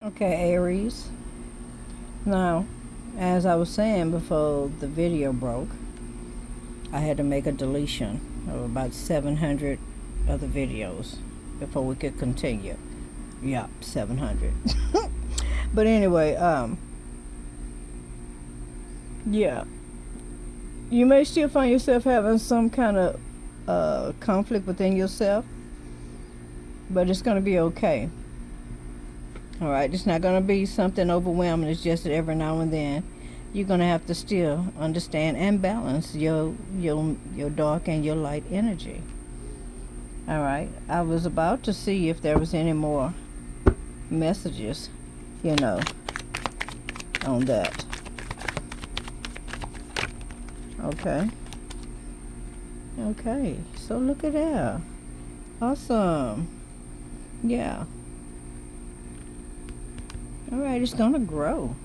Okay, Aries. Now, as I was saying before the video broke, I had to make a deletion of about 700 other videos before we could continue. Yeah, 700. But anyway, yeah. You may still find yourself having some kind of conflict within yourself, but it's going to be okay. All right, it's not going to be something overwhelming. It's just that every now and then you're going to have to still understand and balance your dark and your light energy. All right, I was about to see if there was any more messages, on that. Okay. Okay, so look at that. Awesome. Yeah. All right, it's going to grow.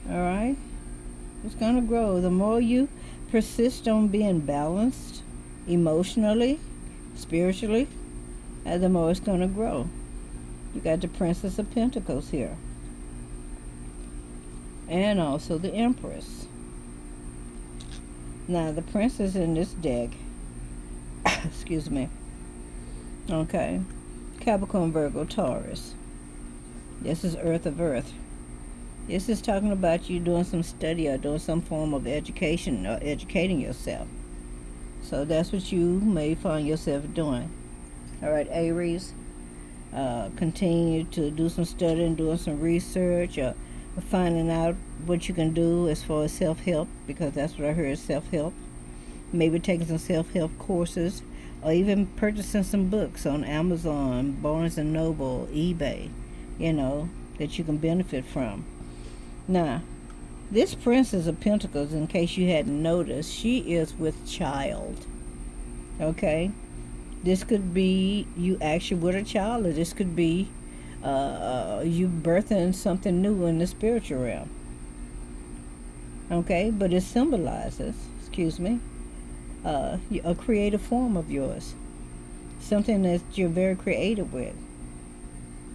All right? It's going to grow. The more you persist on being balanced emotionally, spiritually, the more it's going to grow. You got the Princess of Pentacles here. And also the Empress. Now, the Princess in this deck, excuse me, okay, Capricorn, Virgo, Taurus. This is Earth of Earth. This is talking about you doing some study or doing some form of education or educating yourself. So that's what you may find yourself doing. All right, Aries, continue to do some studying, doing some research, or finding out what you can do as far as self-help, because that's what I heard, self-help. Maybe taking some self-help courses, or even purchasing some books on Amazon, Barnes & Noble, eBay, that you can benefit from. Now, this Princess of Pentacles, in case you hadn't noticed, she is with child. Okay? This could be you actually with a child, or this could be you birthing something new in the spiritual realm. Okay? But it symbolizes, a creative form of yours. Something that you're very creative with.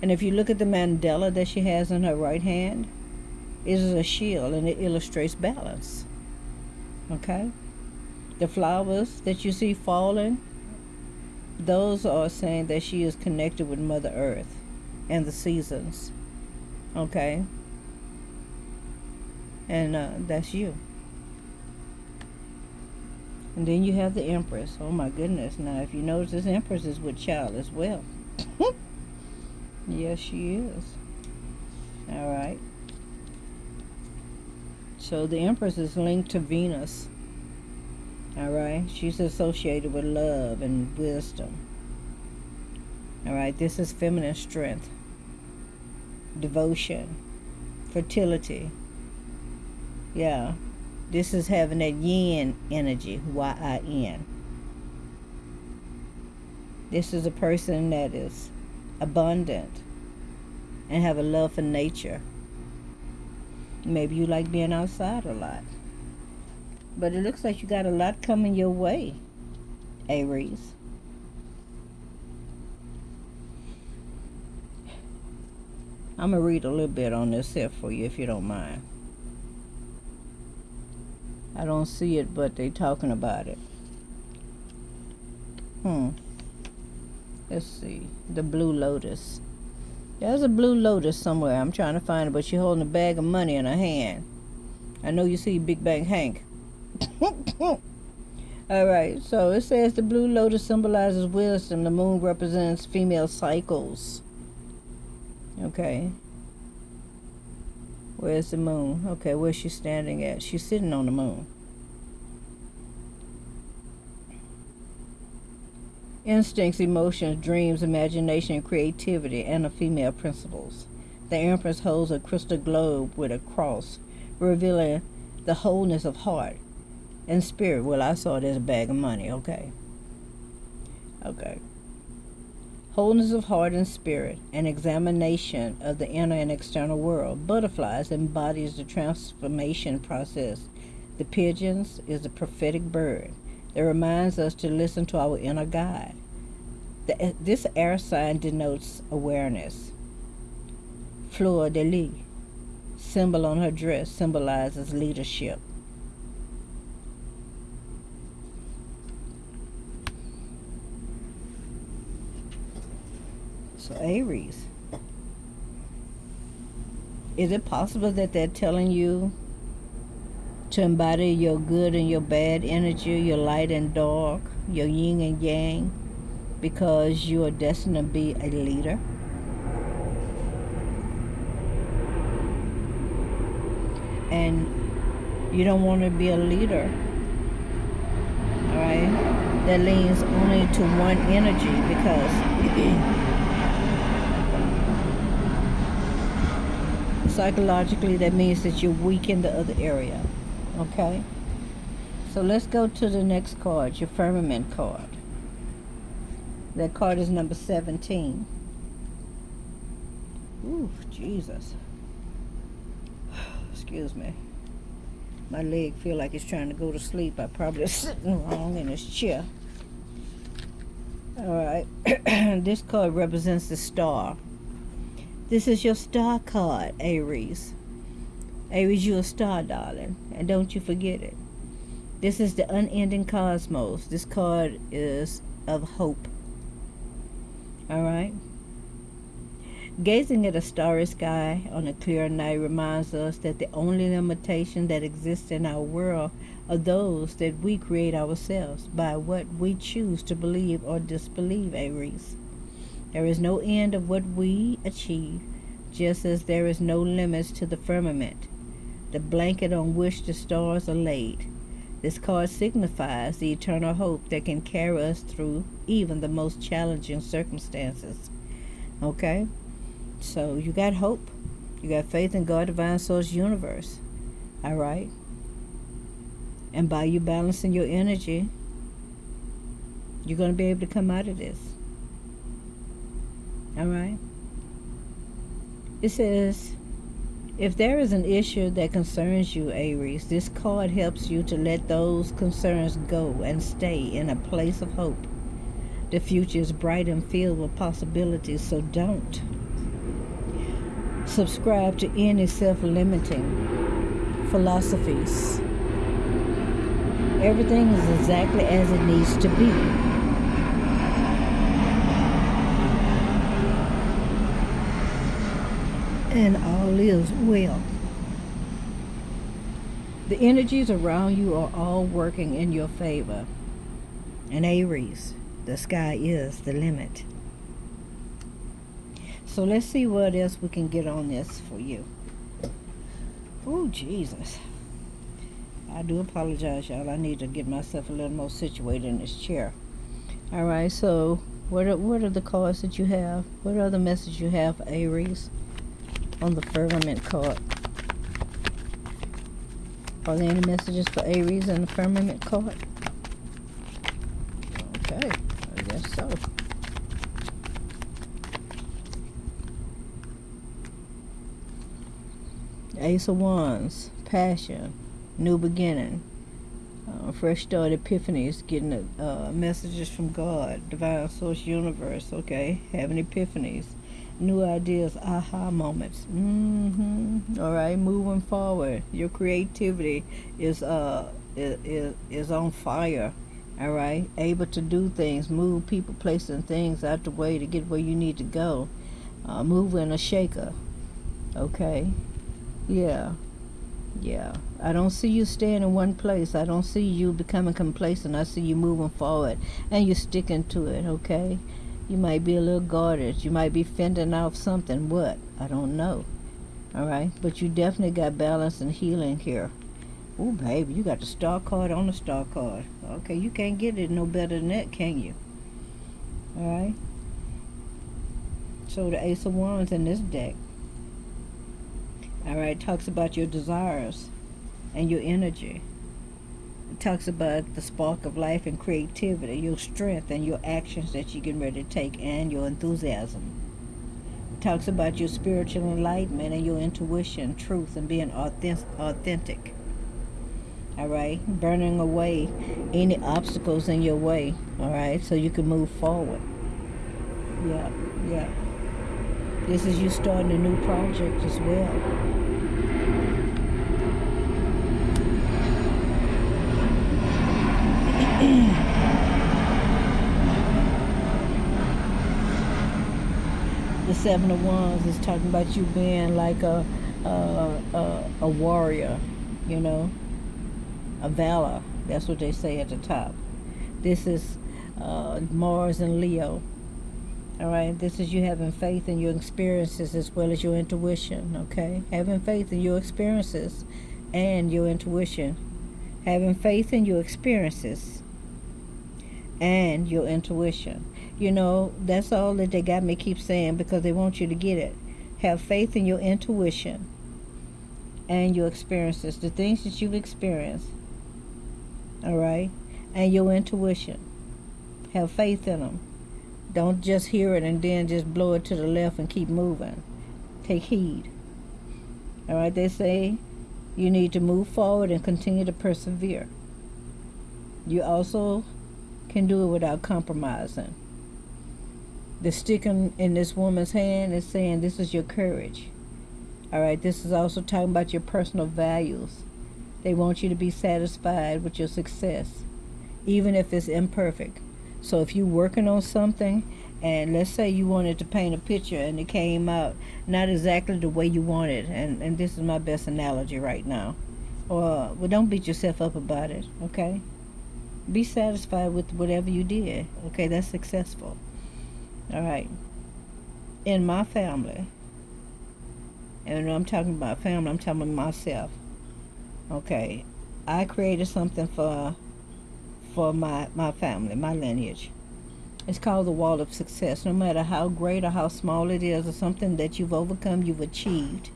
And if you look at the mandala that she has in her right hand, it is a shield and it illustrates balance. Okay? The flowers that you see falling, those are saying that she is connected with Mother Earth and the seasons. Okay? And that's you. And then you have the Empress. Oh my goodness. Now, if you notice, this Empress is with child as well. Yes, she is. All right. So the Empress is linked to Venus. All right. She's associated with love and wisdom. All right. This is feminine strength, devotion, fertility. Yeah. This is having that yin energy, Y-I-N. This is a person that is abundant and have a love for nature. Maybe you like being outside a lot. But it looks like you got a lot coming your way, Aries. I'm going to read a little bit on this here for you if you don't mind. I don't see it, but they talking about it. Let's see. The Blue Lotus. There's a blue lotus somewhere. I'm trying to find it, but she's holding a bag of money in her hand. I know you see Big Bang Hank. All right, so it says the blue lotus symbolizes wisdom. The moon represents female cycles. Okay. Where's the moon? Okay, where's she standing at? She's sitting on the moon. Instincts, emotions, dreams, imagination, creativity, and the female principles. The Empress holds a crystal globe with a cross, revealing the wholeness of heart and spirit. Well, I saw it as a bag of money. Okay. Wholeness of heart and spirit, an examination of the inner and external world. Butterflies embodies the transformation process. The pigeons is the prophetic bird that reminds us to listen to our inner guide. This air sign denotes awareness. Fleur de lis, symbol on her dress, symbolizes leadership. So Aries, is it possible that they're telling you to embody your good and your bad energy, your light and dark, your yin and yang, because you are destined to be a leader? And you don't want to be a leader, all right, that leans only to one energy, because psychologically that means that you're weak in the other area. Okay, so let's go to the next card, your firmament card. That card is number 17. Ooh, Jesus. Excuse me. My leg feel like it's trying to go to sleep. I probably sitting wrong in this chair. All right. This card represents the star. This is your star card, Aries. Aries, you're a star, darling, and don't you forget it. This is the unending cosmos. This card is of hope. All right. Gazing at a starry sky on a clear night reminds us that the only limitation that exists in our world are those that we create ourselves by what we choose to believe or disbelieve, Aries. There is no end of what we achieve, just as there is no limits to the firmament, the blanket on which the stars are laid. This card signifies the eternal hope that can carry us through even the most challenging circumstances. Okay? So you got hope. You got faith in God, divine source, universe. All right? And by you balancing your energy, you're going to be able to come out of this. All right? It says, if there is an issue that concerns you, Aries, this card helps you to let those concerns go and stay in a place of hope. The future is bright and filled with possibilities, so don't subscribe to any self-limiting philosophies. Everything is exactly as it needs to be. And all is well. The energies around you are all working in your favor. And Aries, the sky is the limit. So let's see what else we can get on this for you. Oh, Jesus. I do apologize, y'all. I need to get myself a little more situated in this chair. All right, so what are the cards that you have? What are the messages you have for Aries on the firmament card? Are there any messages for Aries in the firmament card? Okay, I guess so. Ace of Wands, passion, new beginning, fresh start, epiphanies, getting messages from God, divine source, universe, okay, having epiphanies, new ideas, aha moments. All right, moving forward. Your creativity is on fire. All right, able to do things, move people, placing things out the way to get where you need to go. Moving a shaker. Okay. Yeah. I don't see you staying in one place. I don't see you becoming complacent. I see you moving forward and you're sticking to it, okay? You might be a little guarded. You might be fending off something. What? I don't know. All right? But you definitely got balance and healing here. Oh, baby, you got the star card on the star card. Okay, you can't get it no better than that, can you? All right? So the Ace of Wands in this deck. All right, talks about your desires and your energy. It talks about the spark of life and creativity, your strength and your actions that you're getting ready to take, and your enthusiasm. It talks about your spiritual enlightenment and your intuition, truth, and being authentic. All right, burning away any obstacles in your way. All right, so you can move forward. Yeah. This is you starting a new project as well. The Seven of Wands is talking about you being like a warrior, you know, a valor. That's what they say at the top. This is Mars and Leo. All right, this is you having faith in your experiences as well as your intuition. Okay, having faith in your experiences and your intuition. Having faith in your experiences and your intuition. You know, that's all that they got me keep saying because they want you to get it. Have faith in your intuition and your experiences, the things that you've experienced, all right, and your intuition. Have faith in them. Don't just hear it and then just blow it to the left and keep moving. Take heed. All right, they say you need to move forward and continue to persevere. You also can do it without compromising. The stick in this woman's hand is saying this is your courage. All right, this is also talking about your personal values. They want you to be satisfied with your success, even if it's imperfect. So if you're working on something, and let's say you wanted to paint a picture and it came out not exactly the way you wanted, and this is my best analogy right now. Well, don't beat yourself up about it, okay? Be satisfied with whatever you did, okay? That's successful. All right. In my family, and when I'm talking about family, I'm talking about myself. Okay, I created something for my family, my lineage. It's called the Wall of Success. No matter how great or how small it is, or something that you've overcome, you've achieved.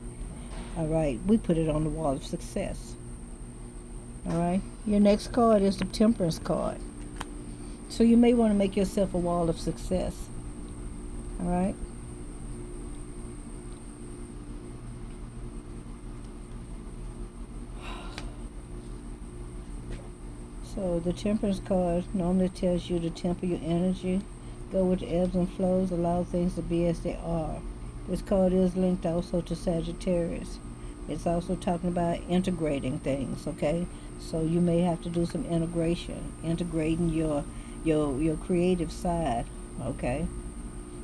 All right, we put it on the Wall of Success. All right, your next card is the Temperance card. So you may want to make yourself a wall of success. All right. So the Temperance card normally tells you to temper your energy, go with the ebbs and flows, allow things to be as they are. This card is linked also to Sagittarius. It's also talking about integrating things, okay? So you may have to do some integration, integrating your creative side, okay?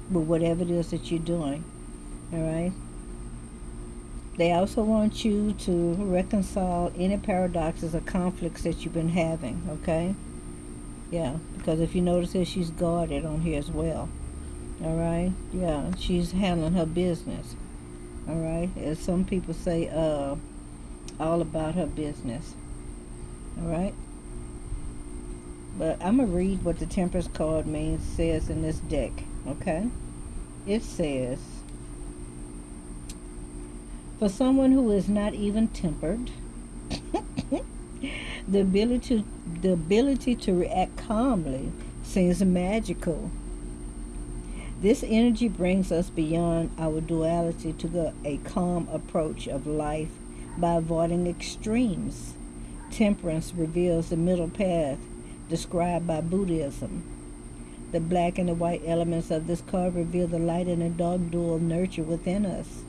With whatever it is that you're doing, all right? They also want you to reconcile any paradoxes or conflicts that you've been having, okay? Yeah, because if you notice here, she's guarded on here as well, all right? Yeah, she's handling her business, all right? As some people say, all about her business, all right? But I'm going to read what the Temperance card says in this deck, okay? It says, for someone who is not even tempered, the ability to react calmly seems magical. This energy brings us beyond our duality to a calm approach of life by avoiding extremes. Temperance reveals the middle path described by Buddhism. The black and the white elements of this card reveal the light and the dark dual nurture within us.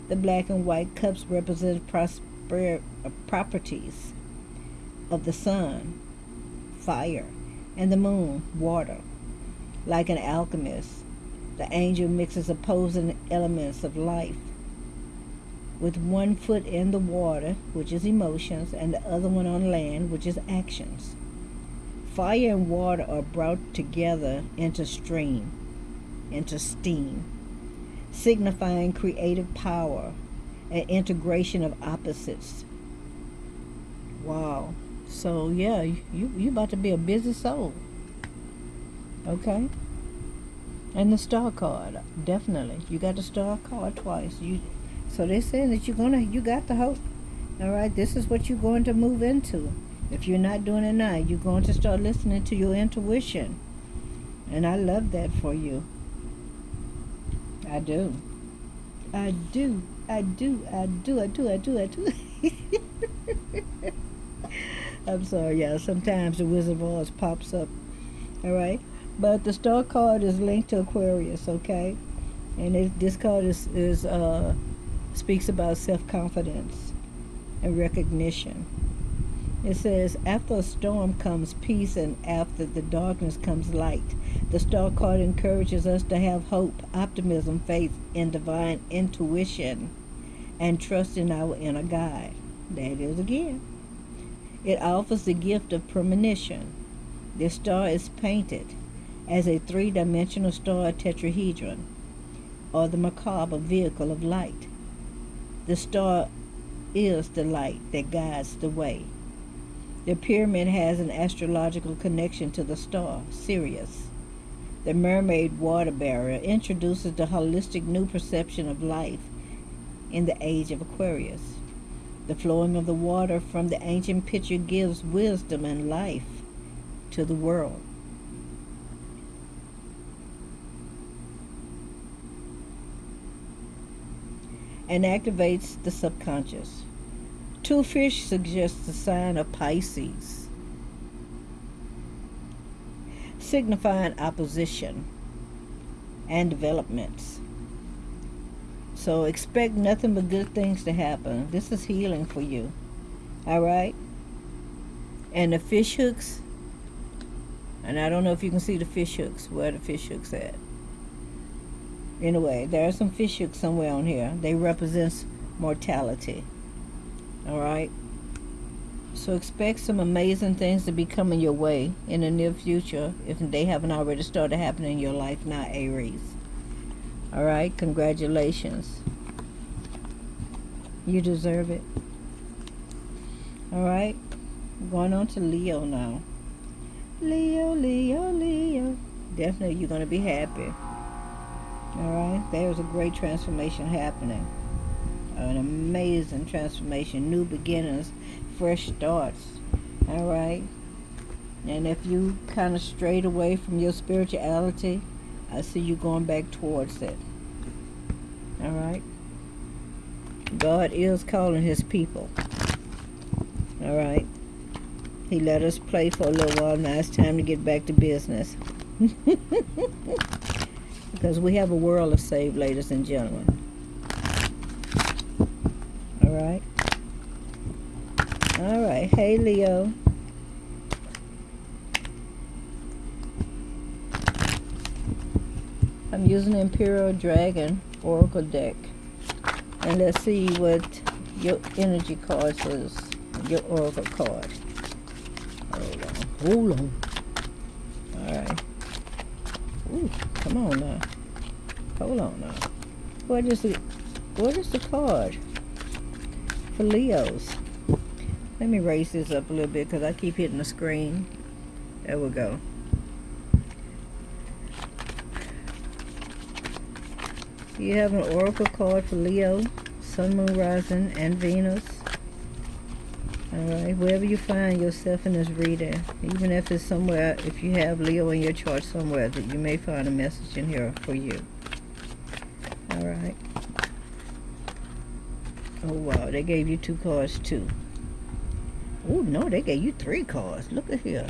The black and white cups represent properties of the sun, fire, and the moon, water. Like an alchemist, the angel mixes opposing elements of life, with one foot in the water, which is emotions, and the other one on land, which is actions. Fire and water are brought together into steam, signifying creative power and integration of opposites. Wow. So yeah, you about to be a busy soul. Okay. And the Star card, definitely. You got the Star card twice. So they're saying that you got the hope. All right, this is what you're going to move into. If you're not doing it now, you're going to start listening to your intuition. And I love that for you. I do. I do. I do. I do. I do. I do. I do. I'm sorry, y'all. Sometimes the Wizard of Oz pops up. All right. But the Star card is linked to Aquarius, okay? And this card is speaks about self-confidence and recognition. It says, after a storm comes peace, and after the darkness comes light. The star card encourages us to have hope, optimism, faith in divine intuition, and trust in our inner guide. There it is again. It offers the gift of premonition. The star is painted as a three-dimensional star tetrahedron, or the macabre vehicle of light. The star is the light that guides the way. The pyramid has an astrological connection to the star, Sirius. The mermaid water barrier introduces the holistic new perception of life in the age of Aquarius. The flowing of the water from the ancient picture gives wisdom and life to the world. And activates the subconscious. Two fish suggests the sign of Pisces, signifying opposition and developments. So expect nothing but good things to happen. This is healing for you. All right? And the fish hooks, and I don't know if you can see the fish hooks, where the fish hooks at. Anyway, there are some fish hooks somewhere on here. They represent mortality. All right? So expect some amazing things to be coming your way in the near future if they haven't already started happening in your life now, Aries. All right? Congratulations. You deserve it. All right? Going on to Leo now. Leo, Leo, Leo. Definitely you're going to be happy. All right? There's a great transformation happening. An amazing transformation, new beginnings, fresh starts. All right? And if you kind of strayed away from your spirituality, I see you going back towards it. All right? God is calling his people. All right? He let us play for a little while. Now it's time to get back to business. Because we have a world to save, ladies and gentlemen. Alright. Alright. Hey, Leo. I'm using the Imperial Dragon Oracle deck. And let's see what your energy cards is. Your Oracle card. Hold on. Alright. Ooh, come on now. Hold on now. What is the card for Leos? Let me raise this up a little bit because I keep hitting the screen. There we go. You have an oracle card for Leo, Sun, Moon, Rising, and Venus. Alright, wherever you find yourself in this reading, even if it's somewhere, if you have Leo in your chart somewhere, that you may find a message in here for you. Alright. Oh wow, they gave you 2 cards too. Oh no, they gave you 3 cards. Look at here.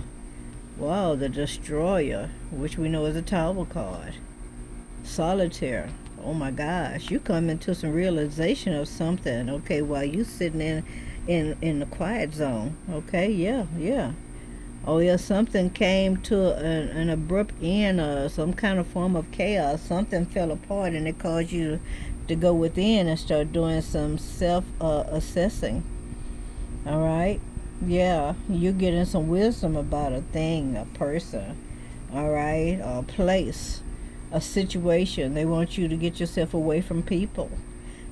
Wow, the Destroyer, which we know is a Tower card. Solitaire. Oh my gosh, you come into some realization of something, okay, while you sitting in the quiet zone. Okay, yeah. Oh yeah, something came to an abrupt end, or some kind of form of chaos. Something fell apart and it caused you to go within and start doing some self-assessing. Alright? Yeah, you're getting some wisdom about a thing, a person, alright, a place, a situation. They want you to get yourself away from people.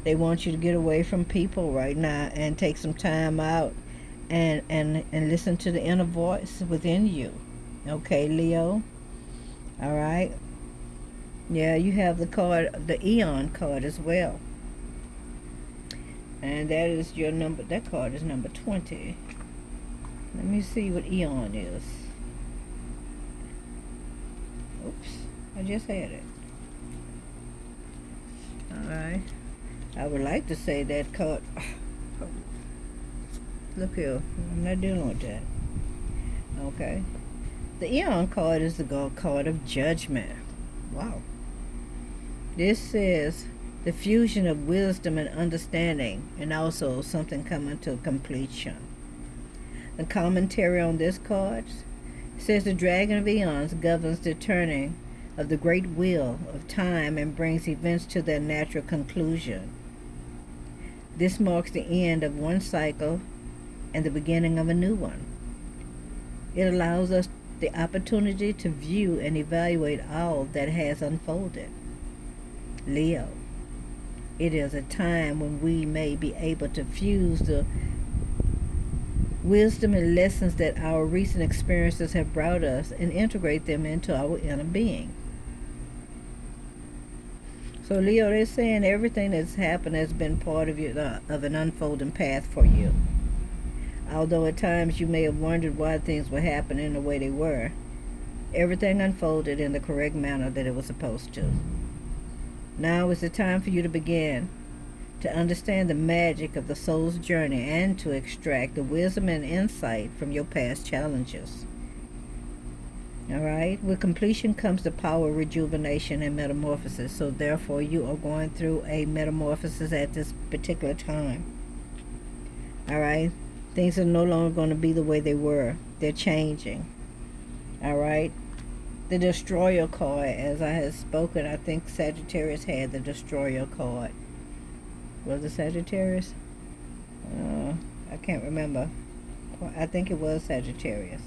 They want you to get away from people right now and take some time out and listen to the inner voice within you. Okay, Leo? Alright? Yeah, you have the card, the Eon card as well. And that is your number, that card is number 20. Let me see what Eon is. Oops, I just had it. Alright. I would like to say that card. Look here, I'm not dealing with that. Okay. The Eon card is the card of judgment. Wow. This says the fusion of wisdom and understanding, and also something coming to completion. The commentary on this card says the Dragon of Eons governs the turning of the great wheel of time and brings events to their natural conclusion. This marks the end of one cycle and the beginning of a new one. It allows us the opportunity to view and evaluate all that has unfolded. Leo, it is a time when we may be able to fuse the wisdom and lessons that our recent experiences have brought us and integrate them into our inner being. So Leo, they're saying everything that's happened has been part of of an unfolding path for you. Although at times you may have wondered why things were happening the way they were, everything unfolded in the correct manner that it was supposed to. Now is the time for you to begin to understand the magic of the soul's journey and to extract the wisdom and insight from your past challenges. Alright? With completion comes the power of rejuvenation and metamorphosis. So therefore you are going through a metamorphosis at this particular time. Alright? Things are no longer going to be the way they were. They're changing. Alright? The Destroyer card, as I had spoken, I think Sagittarius had the Destroyer card. Was it Sagittarius? I can't remember. I think it was Sagittarius.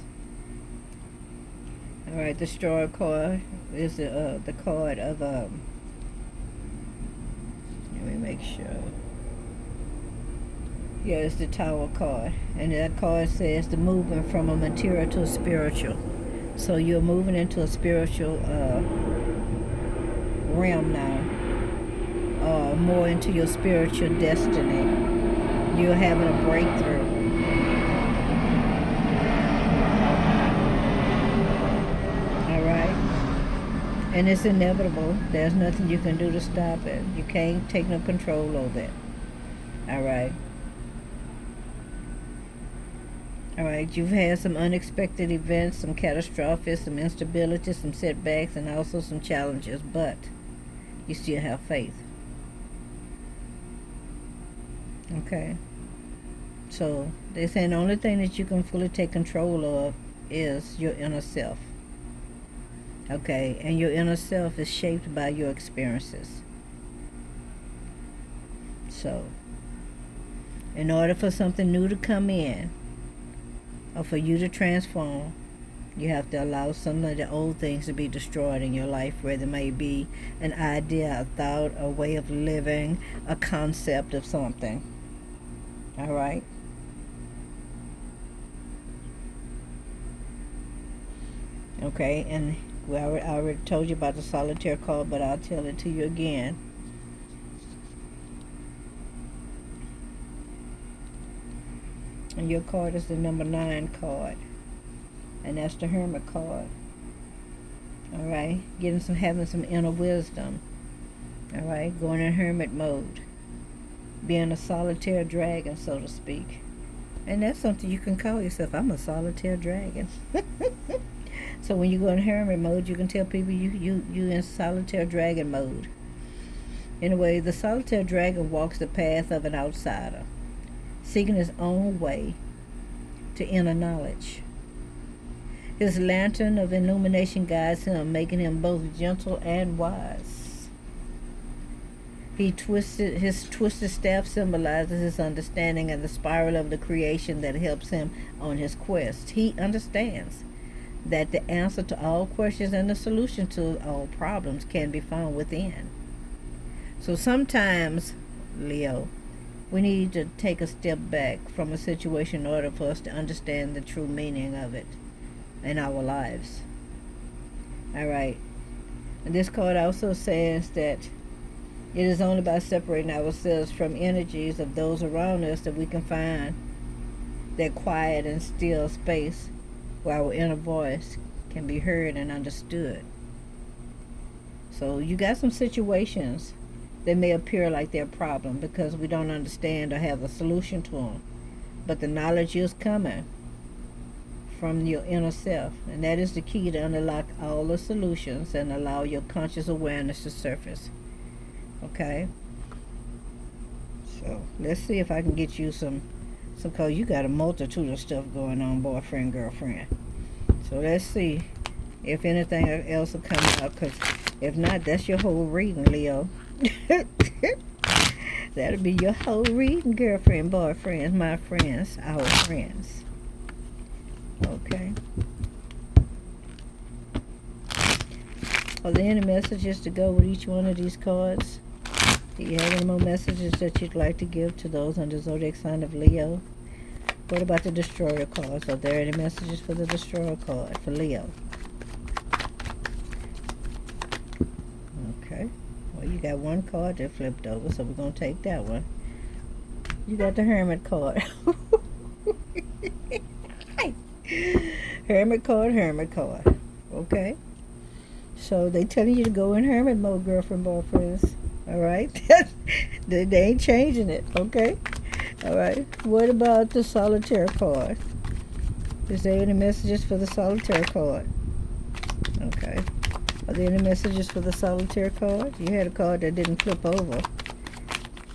Alright, the Destroyer card is the card of, let me make sure. Yeah, it's the Tower card. And that card says the movement from a material to a spiritual. So you're moving into a spiritual realm now. More into your spiritual destiny. You're having a breakthrough. Alright? And it's inevitable. There's nothing you can do to stop it. You can't take no control over it. Alright? Alright, you've had some unexpected events, some catastrophes, some instability, some setbacks, and also some challenges, but you still have faith. Okay? So, they're saying the only thing that you can fully take control of is your inner self. Okay? And your inner self is shaped by your experiences. So, in order for something new to come in, or for you to transform, you have to allow some of the old things to be destroyed in your life, whether it may be an idea, a thought, a way of living, a concept of something. Alright? Okay, and I already told you about the solitaire card, but I'll tell it to you again. And your card is the number 9 card. And that's the Hermit card. Alright? Having some inner wisdom. Alright? Going in hermit mode. Being a solitaire dragon, so to speak. And that's something you can call yourself. I'm a solitaire dragon. So when you go in hermit mode, you can tell people you in solitaire dragon mode. Anyway, the solitaire dragon walks the path of an outsider, seeking his own way to inner knowledge. His lantern of illumination guides him, making him both gentle and wise. His twisted staff symbolizes his understanding and the spiral of the creation that helps him on his quest. He understands that the answer to all questions and the solution to all problems can be found within. So sometimes, Leo, we need to take a step back from a situation in order for us to understand the true meaning of it in our lives. Alright. And this card also says that it is only by separating ourselves from energies of those around us that we can find that quiet and still space where our inner voice can be heard and understood. So you got some situations that may appear like they're a problem because we don't understand or have a solution to them. But the knowledge is coming from your inner self. And that is the key to unlock all the solutions and allow your conscious awareness to surface. Okay? So let's see if I can get you some cause you got a multitude of stuff going on, boyfriend, girlfriend. So let's see if anything else will come out, because if not, that's your whole reading, Leo. That'll be your whole reading, girlfriend, boyfriends, my friends, our friends. Okay. Are there any messages to go with each one of these cards? Do you have any more messages that you'd like to give to those under zodiac sign of Leo? What about the Destroyer cards? Are there any messages for the Destroyer card for Leo? Okay. Well, you got one card that flipped over, so we're going to take that one. You got the Hermit card. Hermit card. Okay. So they telling you to go in hermit mode, girlfriend, boyfriends. All right? they ain't changing it, okay? All right. What about the Solitaire card? Is there any messages for the Solitaire card? Okay. Are there any messages for the Solitaire card? You had a card that didn't flip over.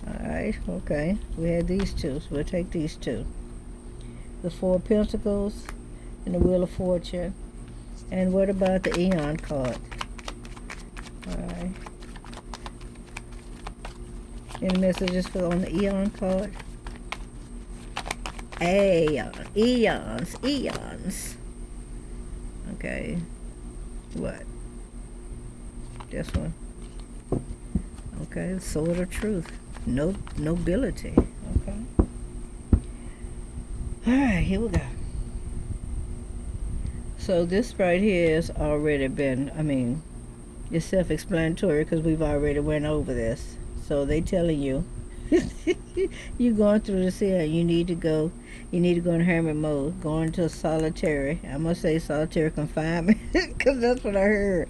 All right. Okay. We had these two, so we'll take these two. The Four of Pentacles and the Wheel of Fortune. And what about the Eon card? All right. Any messages on the Eon card? Eons. Okay. What? This one. Okay. Sword of Truth. Nobility. Okay. All right. Here we go. So this right here has already been, it's self-explanatory because we've already went over this. So they telling you, you're going through this here, you need to go in hermit mode, go into solitary. I'm going to say solitary confinement because that's what I heard.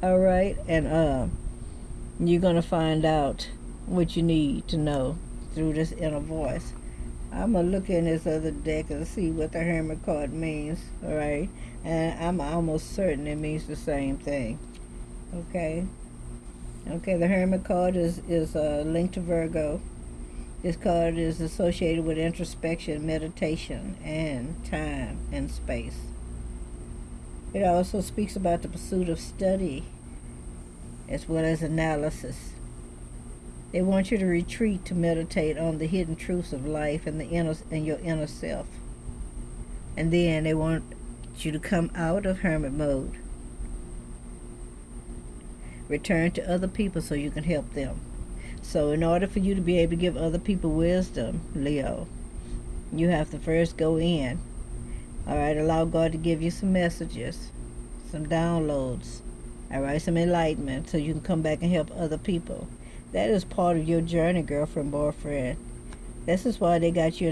All right. And you're going to find out what you need to know through this inner voice. I'm going to look in this other deck and see what the Hermit card means, all right? And I'm almost certain it means the same thing, okay? Okay, the Hermit card is linked to Virgo. This card is associated with introspection, meditation, and time and space. It also speaks about the pursuit of study as well as analysis. They want you to retreat to meditate on the hidden truths of life and your inner self. And then they want you to come out of hermit mode. Return to other people so you can help them. So in order for you to be able to give other people wisdom, Leo, you have to first go in. All right, allow God to give you some messages, some downloads, all right, some enlightenment so you can come back and help other people. That is part of your journey, girlfriend, boyfriend. This is why they got you